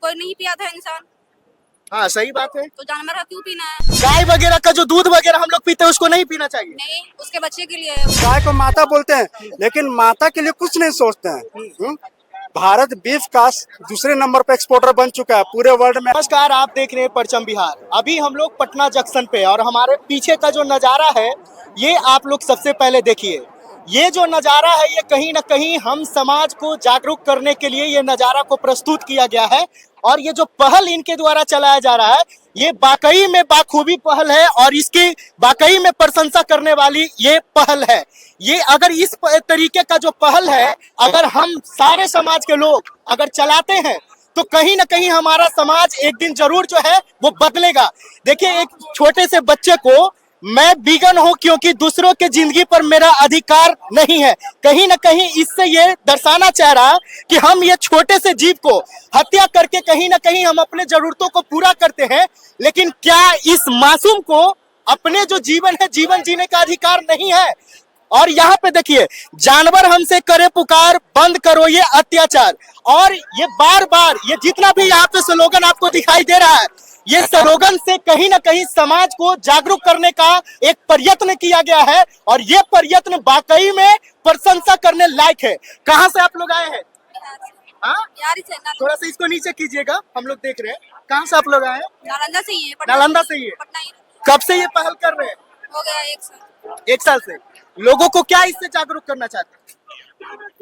कोई नहीं पिया था इंसान, हाँ सही बात है। तो जानवर का क्यों पीना है? गाय वगैरह का जो दूध वगैरह हम लोग पीते हैं उसको नहीं पीना चाहिए। नहीं, उसके बच्चे के लिए है वो। गाय को माता बोलते हैं लेकिन माता के लिए कुछ नहीं सोचते हैं। भारत बीफ का दूसरे नंबर पर एक्सपोर्टर बन चुका है पूरे वर्ल्ड में। नमस्कार, आप देख रहे हैं परचम बिहार। अभी हम लोग पटना जंक्शन पे और हमारे पीछे का जो नज़ारा है ये आप लोग सबसे पहले देखिए। ये जो नज़ारा है ये कहीं ना कहीं हम समाज को जागरूक करने के लिए ये नज़ारा को प्रस्तुत किया गया है और ये जो पहल इनके द्वारा चलाया जा रहा है ये वाकई में बाखूबी पहल है और इसकी वाकई में प्रशंसा करने वाली ये पहल है। ये अगर इस तरीके का जो पहल है अगर हम सारे समाज के लोग अगर चलाते हैं तो कहीं ना कहीं हमारा समाज एक दिन जरूर जो है वो बदलेगा। देखिए, एक छोटे से बच्चे को मैं वीगन हूं क्योंकि दूसरों के जिंदगी पर मेरा अधिकार नहीं है, कहीं ना कहीं इससे ये दर्शाना चाह रहा कि हम ये छोटे से जीव को हत्या करके कहीं ना कहीं हम अपने जरूरतों को पूरा करते हैं, लेकिन क्या इस मासूम को अपने जो जीवन है जीवन जीने का अधिकार नहीं है? और यहाँ पे देखिए, जानवर हमसे करे पुकार, बंद करो ये अत्याचार। और ये बार बार ये जितना भी यहाँ पे स्लोगन आपको दिखाई दे रहा है ये स्लोगन से कहीं ना कहीं समाज को जागरूक करने का एक प्रयत्न किया गया है और ये प्रयत्न वाकई में प्रशंसा करने लायक है। कहाँ से आप लोग आए हैं? हाँ, यार इसे थोड़ा सा इसको नीचे कीजिएगा, हम लोग देख रहे हैं। कहाँ से आप लोग आए हैं? नालंदा से ही है, नालंदा से ही है। पटना ही कब से ये पहल कर रहे हैं? हो गया 1 साल। 1 साल से। लोगों को क्या इससे जागरूक करना चाहते हैं?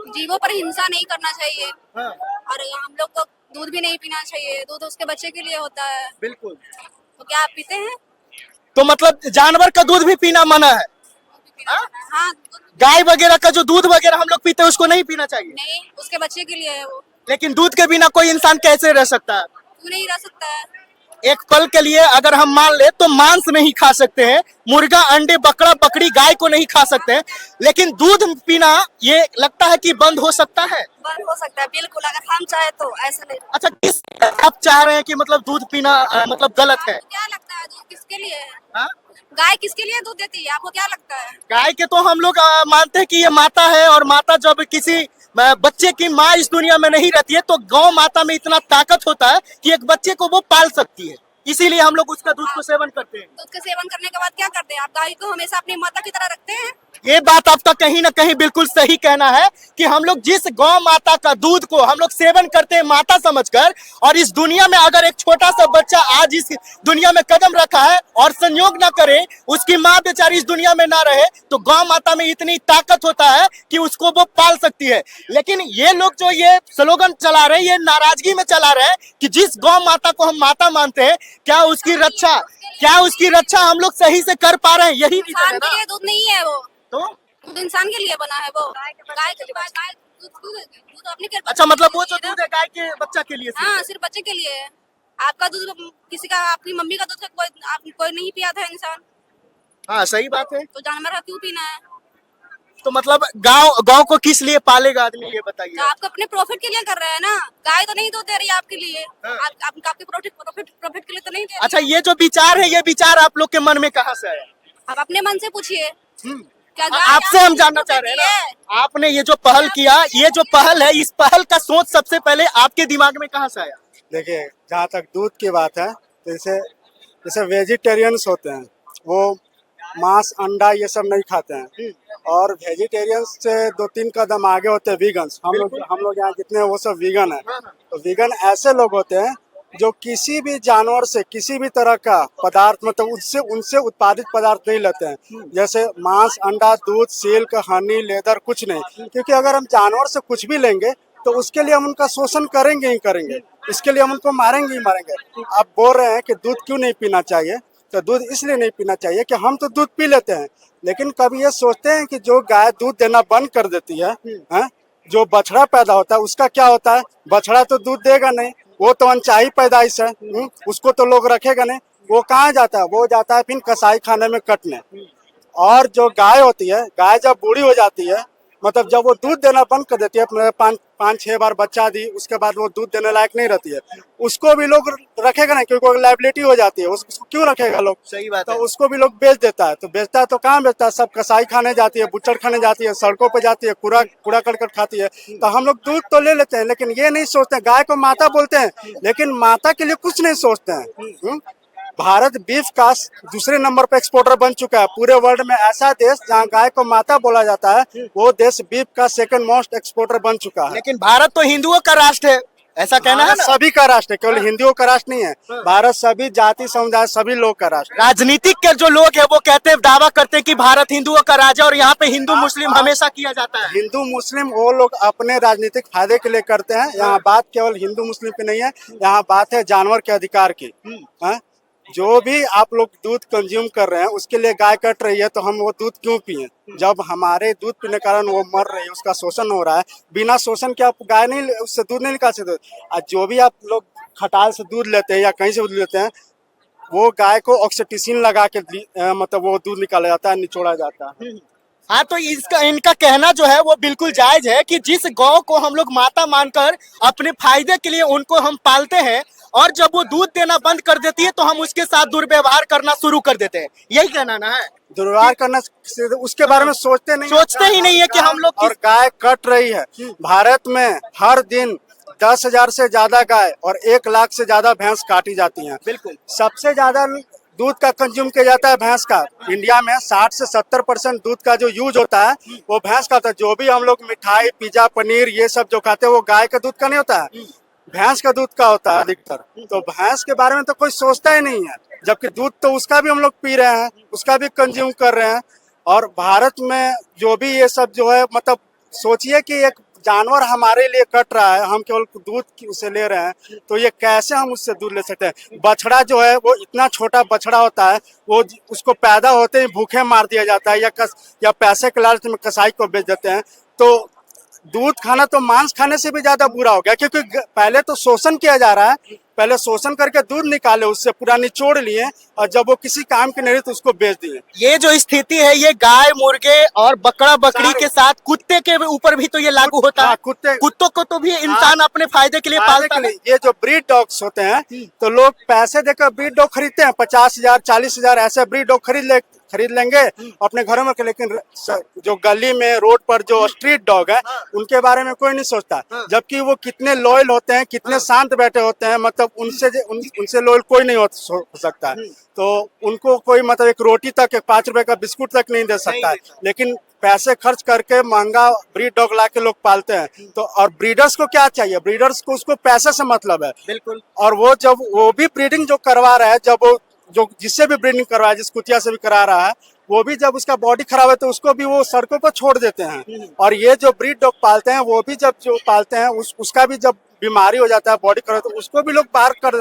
जीवों पर हिंसा नहीं करना चाहिए हाँ, और हम लोग को दूध भी नहीं पीना चाहिए। दूध उसके बच्चे के लिए होता है, बिल्कुल। तो क्या आप पीते हैं? तो मतलब जानवर का दूध भी पीना मना है? हाँ? हाँ, गाय वगैरह का जो दूध वगैरह हम लोग पीते हैं उसको नहीं पीना चाहिए। नहीं, उसके बच्चे के लिए है वो। लेकिन दूध के बिना कोई इंसान कैसे रह सकता है? क्यों नहीं रह सकता है? एक पल के लिए अगर हम मान ले तो मांस नहीं खा सकते हैं, मुर्गा, अंडे, बकरा, बकरी, गाय को नहीं खा सकते हैं, लेकिन दूध पीना ये लगता है कि बंद हो सकता है। बंद हो सकता है बिल्कुल, अगर हम चाहे तो। ऐसा नहीं। अच्छा, किस आप चाह रहे हैं कि मतलब दूध पीना मतलब गलत है? आपको क्या लगता है दूध किसके लिए है? हाँ? गाय किसके लिए दूध देती है? आपको क्या लगता है? गाय के तो हम लोग मानते हैं कि ये माता है और माता जब किसी बच्चे की माँ इस दुनिया में नहीं रहती है तो गौ माता में इतना ताकत होता है कि एक बच्चे को वो पाल सकती है, इसीलिए हम लोग उसका दूध को सेवन करते हैं। दूध का सेवन करने के बाद क्या करते हैं? आप गाय को हमेशा अपनी माता की तरह रखते हैं। ये बात आपका कहीं ना कहीं बिल्कुल सही कहना है कि हम लोग जिस गौ माता का दूध को हम लोग सेवन करते हैं माता समझकर, और इस दुनिया में अगर एक छोटा सा बच्चा आज इस दुनिया में कदम रखा है और संयोग ना करे, उसकी माँ बेचारी इस दुनिया में ना रहे, तो गौ माता में इतनी ताकत होता है कि उसको वो पाल सकती है। लेकिन ये लोग जो ये स्लोगन चला रहे हैं ये नाराजगी में चला रहे हैं कि जिस गौ माता को हम माता मानते हैं क्या उसकी रक्षा हम लोग सही से कर पा रहे हैं? यही रीजन है इंसान के ना। लिए दूध नहीं है वो, तो दूध इंसान के लिए बना है वो। गाय के लिए गाय दूध अपने के अच्छा, मतलब वो जो बच्चे के लिए दूध है गाय के बच्चा के लिए ना। सिर्फ हाँ, है। सिर्फ बच्चे के लिए है। आपका दूध किसी का, अपनी मम्मी का दूध कोई नहीं पिया था इंसान, हाँ सही बात है। तो जानवर का क्यों पीना है? तो मतलब गांव को किस लिए पालेगा आदमी, ये बताइए। तो आप अपने प्रॉफिट के लिए कर रहे हैं ना। गाय तो नहीं दूध दे रही है आपके लिए, हाँ। आपके प्रॉफिट के लिए तो नहीं दे रही। अच्छा, ये जो विचार है ये विचार आप लोग के मन में कहाँ से आया? आप अपने मन से पूछिए। क्या गाय आपसे हम जानना चाह रहे हैं ना, आपने ये जो पहल किया, ये जो पहल है, इस पहल का सोच सबसे पहले आपके दिमाग में कहाँ से आया? देखिए, जहाँ तक दूध की बात है तो जैसे वेजिटेरियंस होते हैं वो मांस, अंडा ये सब नहीं खाते हैं, और वेजिटेरियंस से 2-3 कदम आगे होते हैं वीगन्स। हम लोग यहाँ जितने हैं वो सब वीगन है। तो वीगन ऐसे लोग होते हैं जो किसी भी जानवर से किसी भी तरह का पदार्थ, मतलब उनसे उत्पादित पदार्थ नहीं लेते हैं, जैसे मांस, अंडा, दूध, सिल्क, हनी, लेदर, कुछ नहीं। क्योंकि अगर हम जानवर से कुछ भी लेंगे तो उसके लिए हम उनका शोषण करेंगे ही करेंगे, इसके लिए हम उनको मारेंगे ही मारेंगे। आप बोल रहे हैं कि दूध क्यों नहीं पीना चाहिए, तो दूध इसलिए नहीं पीना चाहिए कि हम तो दूध पी लेते हैं, लेकिन कभी ये सोचते हैं कि जो गाय दूध देना बंद कर देती है, जो बछड़ा पैदा होता है उसका क्या होता है? बछड़ा तो दूध देगा नहीं, वो तो अनचाही पैदाइश है, उसको तो लोग रखेगा नहीं। वो कहाँ जाता है? वो जाता है फिर कसाई खाने में कटने। और जो गाय होती है, गाय जब बूढ़ी हो जाती है मतलब जब वो दूध देना बंद कर देती है, अपने 5-6 बार बच्चा दी, उसके बाद वो दूध देने लायक नहीं रहती है, उसको भी लोग रखेगा ना, क्योंकि लायबिलिटी हो जाती है, उसको क्यों रखेगा लोग। सही बात तो है। उसको भी लोग बेच देता है, तो बेचता है तो कहाँ बेचता है, सब कसाई खाने जाती है, बुच्चड़ खाने जाती है, सड़कों पे जाती है, कूड़ा करकट खाती है। तो हम लोग दूध तो ले लेते हैं, लेकिन ये नहीं सोचते हैं, गाय को माता बोलते हैं, लेकिन माता के लिए कुछ नहीं सोचते हैं। भारत बीफ का दूसरे नंबर पर एक्सपोर्टर बन चुका है। पूरे वर्ल्ड में ऐसा देश जहां गाय को माता बोला जाता है, वो देश बीफ का सेकंड मोस्ट एक्सपोर्टर बन चुका है। लेकिन भारत तो हिंदुओं का राष्ट्र है, ऐसा कहना है भारत ना। सभी का राष्ट्र है, केवल हिंदुओं का राष्ट्र नहीं है। भारत सभी जाति समुदाय सभी लोग का राष्ट्र है। राजनीतिक के जो लोग हैं वो कहते हैं, दावा करते हैं कि भारत हिंदुओं का राज्य है और यहाँ पे हिंदू मुस्लिम हमेशा किया जाता है। हिंदू मुस्लिम वो लोग अपने राजनीतिक फायदे के लिए करते हैं। यहाँ बात केवल हिंदू मुस्लिम की नहीं है, यहाँ बात है जानवर के अधिकार की। जो भी आप लोग दूध कंज्यूम कर रहे हैं, उसके लिए गाय कट रही है, तो हम वो दूध क्यों पिए? जब हमारे दूध पीने के कारण वो मर रही है, उसका शोषण हो रहा है, बिना शोषण के आप गाय नहीं, उससे दूध नहीं निकाल सकते। और जो भी आप लोग खटाल से दूध लेते हैं या कहीं से दूध लेते हैं, वो गाय को ऑक्सीटोसिन लगा के मतलब वो दूध निकाला जाता है, निचोड़ा जाता है। हाँ, तो इनका कहना जो है वो बिल्कुल जायज है कि जिस गौ को हम लोग माता मानकर अपने फायदे के लिए उनको हम पालते हैं, और जब वो दूध देना बंद कर देती है तो हम उसके साथ दुर्व्यवहार करना शुरू कर देते हैं। यही कहना ना है, दुर्व्यवहार करना से उसके बारे में सोचते ही नहीं है कि हम लोग और गाय कट रही है। भारत में हर दिन 10,000 से ज्यादा गाय और 1 लाख से ज्यादा भैंस काटी जाती हैं। बिल्कुल। सबसे ज्यादा दूध का कंज्यूम किया जाता है भैंस का। इंडिया में 60 से 70% दूध का जो यूज होता है वो भैंस का होता है। जो भी हम लोग मिठाई, पिज्जा, पनीर ये सब जो खाते हैं वो गाय का दूध का नहीं होता है, भैंस का दूध का होता है अधिकतर। तो भैंस के बारे में तो कोई सोचता ही नहीं है, जबकि दूध तो उसका भी हम लोग पी रहे हैं, उसका भी कंज्यूम कर रहे हैं। और भारत में जो भी ये सब जो है, मतलब सोचिए कि एक जानवर हमारे लिए कट रहा है, हम केवल दूध उसे ले रहे हैं, तो ये कैसे हम उससे दूध ले सकते हैं? बछड़ा जो है वो इतना छोटा बछड़ा होता है, वो उसको पैदा होते ही भूखे मार दिया जाता है, या पैसे के लालच में कसाई को बेच देते हैं। तो दूध खाना तो मांस खाने से भी ज्यादा बुरा हो गया, क्योंकि पहले तो शोषण किया जा रहा है, पहले शोषण करके दूध निकाले, उससे पूरा निचोड़ लिए, और जब वो किसी काम के नहीं रही तो उसको बेच दिए। ये जो स्थिति है ये गाय, मुर्गे और बकरा बकरी के साथ कुत्ते के ऊपर भी तो ये लागू होता है। कुत्तों को तो भी इंसान अपने फायदे के लिए पालता है। ये जो ब्रीड डॉग्स होते हैं, तो लोग पैसे देकर ब्रीड डॉग खरीदते हैं, 50,000 40,000 ऐसे ब्रीड डॉग खरीद लेंगे अपने घरों में। लेकिन जो गली में, रोड पर जो स्ट्रीट डॉग है, उनके बारे में कोई नहीं सोचता, जबकि वो कितने लॉयल होते हैं, कितने शांत बैठे होते हैं, मतलब उनसे लॉयल कोई नहीं हो सकता है। तो उनको कोई मतलब एक रोटी तक, एक 5 रुपए का बिस्कुट तक नहीं दे सकता है। लेकिन पैसे खर्च करके महंगा ब्रीड डॉग ला के लोग पालते हैं। तो और ब्रीडर्स को क्या चाहिए? ब्रीडर्स को उसको पैसे से मतलब है। बिल्कुल। और वो जब वो भी ब्रीडिंग जो करवा रहा है, जब वो जो जिससे भी ब्रीडिंग करवा है, जिस कुतिया से भी करा रहा है, वो भी जब उसका बॉडी खराब है तो उसको भी वो सड़कों पर छोड़ देते हैं। और ये जो ब्रीड डॉग पालते हैं, वो भी जब जो पालते हैं उसका भी जब बीमारी हो जाता है, बॉडी खराब, तो उसको भी लोग बाहर कर